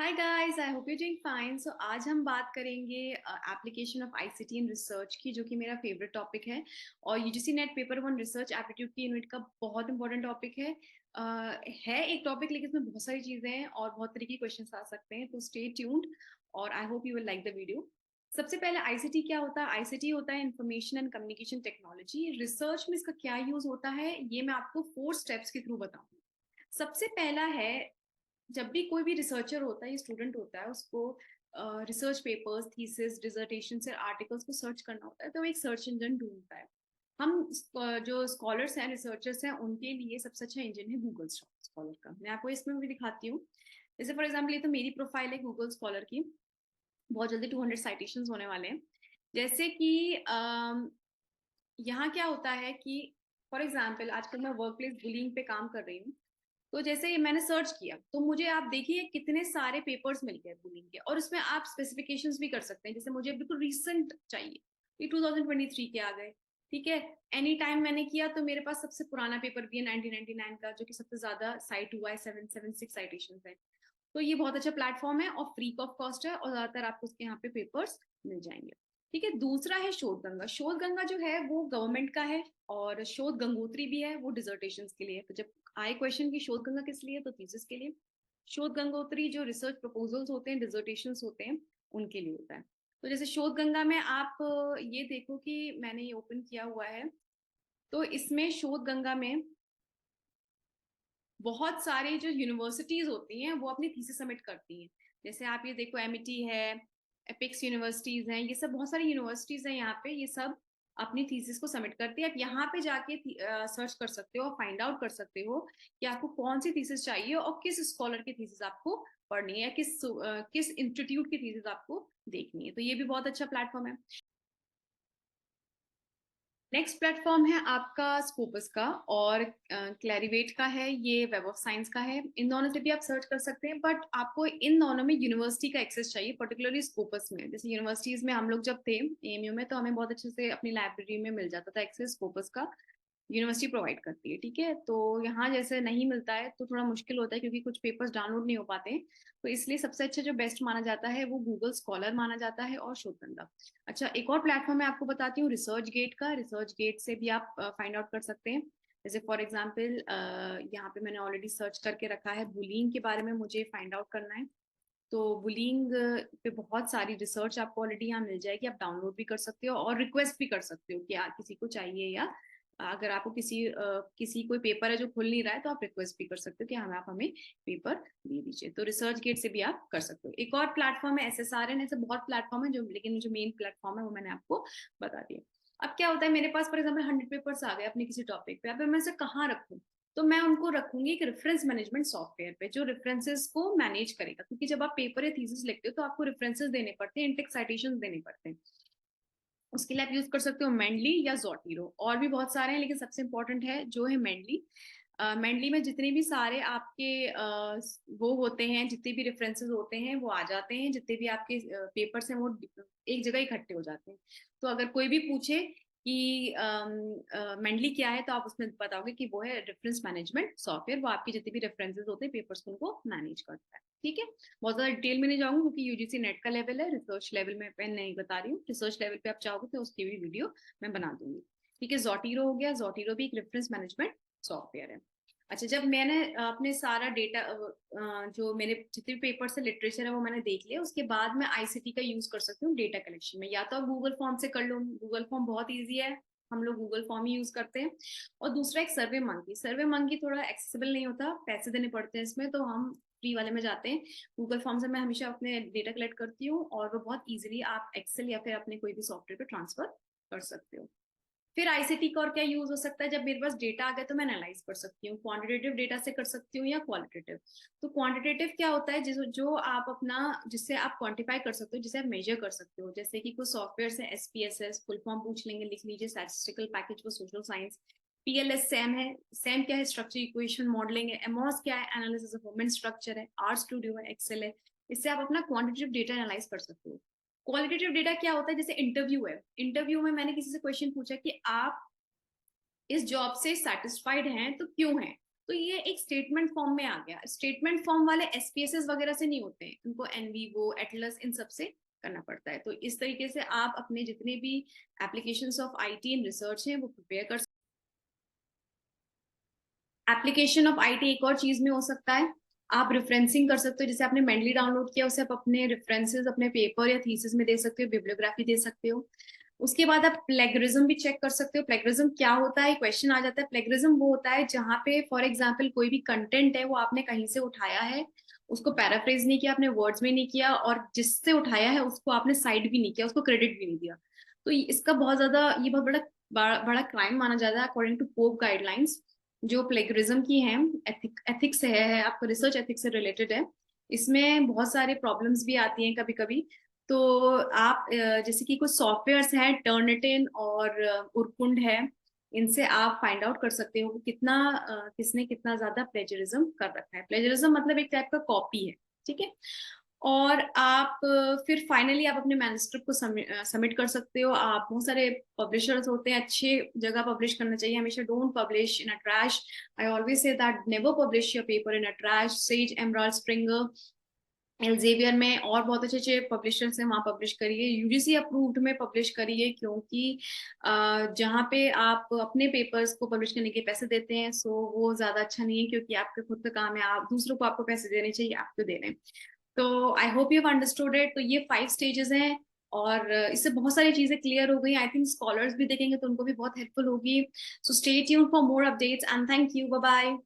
Hi guys, I hope you doing fine. So आज हम बात करेंगे application of ICT in research की, जो कि मेरा फेवरेट टॉपिक है और UGC NET paper one research aptitude की यूनिट का बहुत इंपॉर्टेंट टॉपिक है। है एक टॉपिक, लेकिन इसमें बहुत सारी चीजें हैं और बहुत तरह के क्वेश्चंस आ सकते हैं, तो स्टे ट्यून्ड और आई hope you will like the video. सबसे पहले आईसीटी क्या होता है? आईसीटी होता है information and communication technology. Research में इसका क्या यूज होता है, ये मैं आपको 4 स्टेप्स के थ्रू बताऊंगी। सबसे पहला है, जब भी कोई भी रिसर्चर होता है या स्टूडेंट होता है, उसको रिसर्च पेपर्स, थीसिस, डिसर्टेशन से आर्टिकल्स को सर्च करना होता है, तो वो एक सर्च इंजन ढूंढता है। हम जो स्कॉलर्स हैं, रिसर्चर्स हैं, उनके लिए सबसे अच्छा इंजन है गूगल स्कॉलर का। मैं आपको इसमें भी दिखाती हूँ। जैसे फॉर एग्जाम्पल, ये तो मेरी प्रोफाइल है गूगल स्कॉलर की। बहुत जल्दी 200 साइटेशन होने वाले हैं। जैसे कि यहाँ क्या होता है कि फॉर एग्जाम्पल, आजकल मैं वर्क प्लेस बुलिंग पे काम कर रही हूँ। तो जैसे मैंने सर्च किया, तो मुझे आप देखिए कितने सारे पेपर्स मिल गए बुलिंग के, और उसमें आप स्पेसिफिकेशंस भी कर सकते हैं। जैसे मुझे बिल्कुल रिसेंट चाहिए, ये 2023 के आ गए। ठीक है, एनी टाइम मैंने किया तो मेरे पास सबसे पुराना पेपर भी है 1999 का, जो कि सबसे ज्यादा साइट हुआ है, 776 साइटेशन है। तो ये बहुत अच्छा प्लेटफॉर्म है और फ्री ऑफ कॉस्ट है, और ज्यादातर आपको उसके यहाँ पे पेपर्स मिल जाएंगे। ठीक है, दूसरा है शोध गंगा। शोध गंगा जो है वो गवर्नमेंट का है, और शोध गंगोत्री भी है, वो डिजर्टेशन के लिए। तो जब आए क्वेश्चन की शोध गंगा किस लिए, तो थीसिस के लिए। शोध गंगोत्री जो रिसर्च प्रपोजल्स होते हैं, डिजर्टेशन होते हैं, उनके लिए होता है। तो जैसे शोध गंगा में आप ये देखो कि मैंने ये ओपन किया हुआ है। तो इसमें शोध गंगा में बहुत सारे जो यूनिवर्सिटीज होती हैं वो अपनी थीसिस सबमिट करती हैं। जैसे आप ये देखो, एमिटी है, एपिक्स यूनिवर्सिटीज हैं, ये सब बहुत सारी यूनिवर्सिटीज हैं यहाँ पे। ये सब अपनी थीसिस को सबमिट करती है। आप यहाँ पे जाके सर्च कर सकते हो और फाइंड आउट कर सकते हो कि आपको कौन सी थीसिस चाहिए और किस स्कॉलर की थीसिस आपको पढ़नी है, किस इंस्टीट्यूट की थीसिस आपको देखनी है। तो ये भी बहुत अच्छा प्लेटफॉर्म है। नेक्स्ट प्लेटफॉर्म है आपका स्कोपस का, और क्लैरिवेट का है, ये वेब ऑफ साइंस का है। इन दोनों से भी आप सर्च कर सकते हैं, बट आपको इन दोनों में यूनिवर्सिटी का एक्सेस चाहिए, पर्टिकुलरली स्कोपस में। जैसे यूनिवर्सिटीज में हम लोग जब थे एएमयू में, तो हमें बहुत अच्छे से अपनी लाइब्रेरी में मिल जाता था एक्सेस स्कोपस का। यूनिवर्सिटी प्रोवाइड करती है। ठीक है, तो यहाँ जैसे नहीं मिलता है तो थोड़ा मुश्किल होता है, क्योंकि कुछ पेपर्स डाउनलोड नहीं हो पाते हैं। तो इसलिए सबसे अच्छा जो बेस्ट माना जाता है वो गूगल स्कॉलर माना जाता है, और शोधगंधा। अच्छा, एक और प्लेटफॉर्म मैं आपको बताती हूँ, रिसर्च गेट का। रिसर्च गेट से भी आप फाइंड आउट कर सकते हैं। जैसे फॉर एग्जाम्पल, यहाँ पे मैंने ऑलरेडी सर्च करके रखा है, बुलिंग के बारे में मुझे फाइंड आउट करना है। तो बुलिंग पे बहुत सारी रिसर्च आपको ऑलरेडी यहाँ मिल जाएगी। आप डाउनलोड भी कर सकते हो और रिक्वेस्ट भी कर सकते हो कि किसी को चाहिए, या अगर आपको किसी कोई पेपर है जो खुल नहीं रहा है, तो आप रिक्वेस्ट भी कर सकते हो कि हमें आप हमें पेपर दे दीजिए। तो रिसर्च गेट से भी आप कर सकते हो। एक और प्लेटफॉर्म है SSRN। ऐसे बहुत प्लेटफॉर्म है, जो लेकिन जो मेन प्लेटफॉर्म है वो मैंने आपको बता दिया। अब क्या होता है, मेरे पास फॉर एग्जाम्पल 100 पेपर्स आ गए अपने किसी टॉपिक पे। अब मैं से कहाँ रखूँ? तो मैं उनको रखूंगी एक रेफरेंस मैनेजमेंट सॉफ्टवेयर पे, जो रेफरेंसेस को मैनेज करेगा। क्योंकि जब आप पेपर या थीसिस लिखते हो, तो आपको रेफरेंसेस देने पड़ते हैं, इंटेक्स साइटेशन देने पड़ते हैं। उसके लिए आप यूज कर सकते हो मेंडली या जोटीरो, और भी बहुत सारे हैं, लेकिन सबसे इंपॉर्टेंट है जो है मेंडली। मेंडली में जितने भी सारे आपके वो होते हैं, जितने भी रेफरेंसेस होते हैं वो आ जाते हैं। जितने भी आपके पेपर्स हैं वो एक जगह इकट्ठे हो जाते हैं। तो अगर कोई भी पूछे कि मेंडली क्या है, तो आप उसमें बताओगे कि वो है रेफरेंस मैनेजमेंट सॉफ्टवेयर। वो आपके जितने भी रेफरेंसेस होते हैं पेपर्स, उनको मैनेज करता है। ठीक है, बहुत ज्यादा डिटेल में नहीं जाऊंगी, क्योंकि यूजीसी नेट का लेवल है, रिसर्च लेवल में मैं नहीं बता रही हूँ। रिसर्च लेवल पे आप चाहोगे तो उसकी भी वीडियो मैं बना दूंगी। ठीक है, जोटीरो हो गया। जोटीरो भी एक रेफरेंस मैनेजमेंट सॉफ्टवेयर है। अच्छा, जब मैंने अपने सारा डेटा, जो मेरे जितने भी पेपर से लिटरेचर है वो मैंने देख लिया, उसके बाद मैं आईसीटी का यूज कर सकती हूँ डेटा कलेक्शन में। या तो आप गूगल फॉर्म से कर लो, गूगल फॉर्म बहुत ईजी है, हम लोग गूगल फॉर्म ही यूज करते हैं। और दूसरा एक सर्वे मंकी। सर्वे मंकी थोड़ा एक्सेसिबल नहीं होता, पैसे देने पड़ते हैं इसमें, तो हम फ्री वाले में जाते हैं। गूगल फॉर्म से मैं हमेशा अपने डेटा कलेक्ट करती हूँ, और वो बहुत इजीली आप एक्सेल या फिर अपने कोई भी सॉफ्टवेयर पे ट्रांसफर कर सकते हो। फिर आईसीटी का और क्या यूज हो सकता है, जब मेरे पास डेटा आ गया तो मैं एनालाइज कर सकती हूँ। क्वांटिटेटिव डेटा से कर सकती हूँ या क्वालिटेटिव। तो क्वांटिटेटिव क्या होता है, जो आप अपना, जिससे आप क्वांटिफाई कर सकते हो, जिसे आप मेजर कर सकते हो। जैसे कि कुछ सॉफ्टवेयर से SPSS फुल फॉर्म पूछ लेंगे, लिख लीजिए, statistical package for social science. PLS Sam है। सैम क्या है? स्ट्रक्चर इक्वेशन मॉडलिंग है। एमओस क्या है? एनालिसिस ऑफ मूवमेंट स्ट्रक्चर है। आर स्टूडियो है। एक्सेल है। इससे आप अपना क्वांटिटेटिव डेटा एनालाइज कर सकते हो। क्वालिटेटिव डेटा क्या होता है? जैसे इंटरव्यू है, इंटरव्यू में मैंने किसी से क्वेश्चन पूछा कि आप इस जॉब से सेटिस्फाइड हैं, तो क्यों हैं? तो ये एक स्टेटमेंट फॉर्म में आ गया। स्टेटमेंट फॉर्म वाले एसपीएसएस वगैरह से नहीं होते हैं, उनको एनवीवो, एटलस, इन सब से करना पड़ता है। तो इस तरीके से आप अपने जितने भी applications of IT and research हैं वो प्रिपेयर कर। एप्लीकेशन ऑफ आईटी एक और चीज में हो सकता है, आप रेफरेंसिंग कर सकते हो। जैसे आपने मेंडली डाउनलोड किया, उसे आप अपने रेफरेंसेस अपने पेपर या थीसिस में दे सकते हो, बिब्लियोग्राफी दे सकते हो। उसके बाद आप प्लेगरिज्म भी चेक कर सकते हो। प्लेगरिज्म क्या होता है, क्वेश्चन आ जाता है। प्लेगरिज्म वो होता है जहाँ पे फॉर एग्जाम्पल कोई भी कंटेंट है वो आपने कहीं से उठाया है, उसको पैराफ्रेज नहीं किया, आपने वर्ड्स में नहीं किया, और जिससे उठाया है उसको आपने साइड भी नहीं किया, उसको क्रेडिट भी नहीं दिया। तो इसका बहुत ज्यादा, ये बहुत बड़ा क्राइम माना जाता है अकॉर्डिंग टू पोप गाइडलाइंस जो प्लेगरिज्म की है। एथिक्स है, आपका रिसर्च एथिक्स से रिलेटेड है। इसमें बहुत सारे प्रॉब्लम्स भी आती हैं कभी कभी। तो आप जैसे कि कुछ सॉफ्टवेयर्स हैं, टर्निटिन और उरकुंड है, इनसे आप फाइंड आउट कर सकते हो कि कितना किसने कितना ज्यादा प्लेजरिज्म कर रखा है। प्लेजरिज्म मतलब एक टाइप का कॉपी है, ठीक है। और आप फिर फाइनली आप अपने मैन्युस्क्रिप्ट को सबमिट कर सकते हो। आप, बहुत सारे पब्लिशर्स होते हैं, अच्छे जगह पब्लिश करना चाहिए हमेशा। Don't publish in a trash. I always say that never publish your paper in a trash. Sage, Emerald, Springer, Elsevier में और बहुत अच्छे अच्छे पब्लिशर्स हैं, वहां पब्लिश करिए। यूजीसी अप्रूव्ड में पब्लिश करिए, क्योंकि जहाँ पे आप अपने पेपर्स को पब्लिश करने के पैसे देते हैं, सो वो ज्यादा अच्छा नहीं है, क्योंकि आपका खुद का काम है, आप दूसरों को आपको पैसे देने चाहिए, आप क्यों दे रहे हैं। तो आई hope you have understood it. तो ये 5 स्टेजेस हैं, और इससे बहुत सारी चीजें क्लियर हो गई। आई थिंक स्कॉलर्स भी देखेंगे तो उनको भी बहुत हेल्पफुल होगी। So stay tuned for more updates and thank you, bye bye.